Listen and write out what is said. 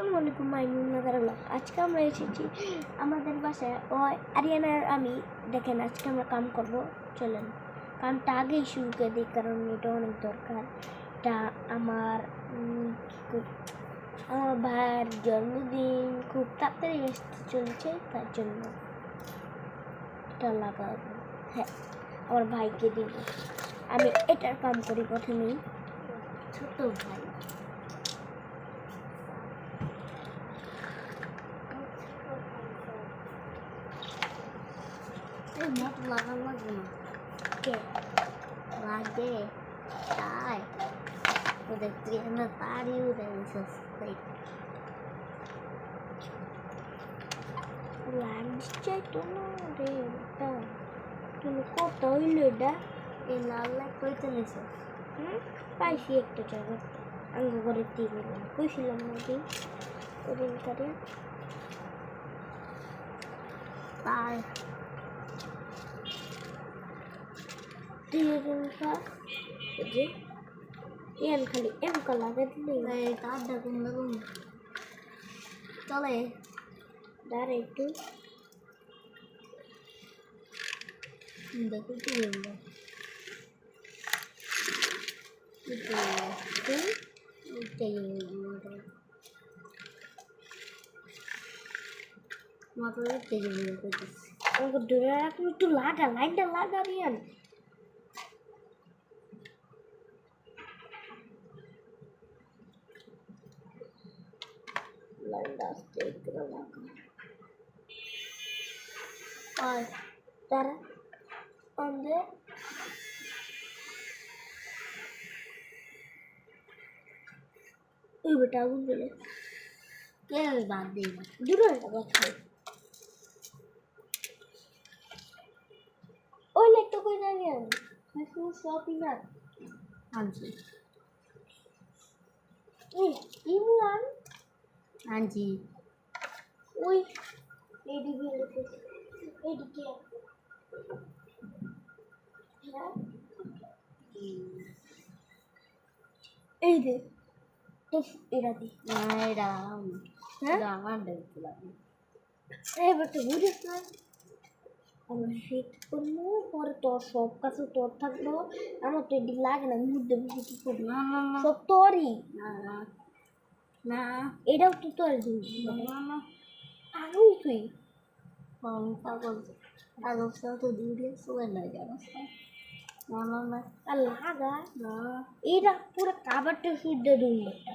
আসসালামু আলাইকুম মাইনুন্নাদারুল্লাহ। আজকে আমরা এসেছি আমাদের বাসায় আরিয়ানার আমি। দেখেন আজকে আমরা কাম করব, চলেন কামটা আগেই শুরু করে দিই কারণ এটা অনেক দরকার। এটা আমার আমার ভাইয়ের জন্মদিন খুব তাড়াতাড়ি আসতে চলেছে, তার জন্য এটা লাগাবো। হ্যাঁ, আমার ভাইকে দিব। আমি এটার কাম করি প্রথমেই। ছোট ভাই নেট লাগানো লাগবে না, কে লাগে তাই ওদের ট্রেনে তাড়ি উঠে গেছে। লাঞ্চ চাইতো না রে, এটা তুমি কত হইল এটা? এই লাল লাইট কইতে নিছে। পাইছি একটা জায়গা আঙ্গ করে দিয়ে গেলাম, কইছিলাম নাকি ওদিন কারে তাই দিয়ে গেল। যে এন খালি এম কালা দিলে এই তারটা কোন রকম চলে দাঁড়া একটু দেখো কি বলবো মোটর তেজ করতেছি। আমাকে ধরে রাখলে একটু লাগা, লাইনটা লাগা রিয়ান। লাইনটা আসতে একটু লাগা আর দাঁড়া আমাদের ওই বেটা আগুন জ্বলে কে বাদ দিই না দূরে একটা কথা। ওই লাইটটা কই জানি আমি শপিং আর আনছি ইমরান আনছি ওই এইদিকে এইদিকে হ্যাঁ এই রে তো এরা দি না এটা হ্যাঁ আমার দেখতে লাগে এবার তো বুঝিস না আমরা শীত করবো পরে তোর সব কাছে তোর থাকলো, আমার তো এদিক লাগে না, মধ্যে বুঝি কি করবো না না না সব তোরই না না না এটাও তো তোর জিনিস না না পাগল তুই পাগল পাগল তো দূরে চলে না জানো না না না আর লাগা না এটা পুরো কাবারটা শুদ্ধ দুই একটা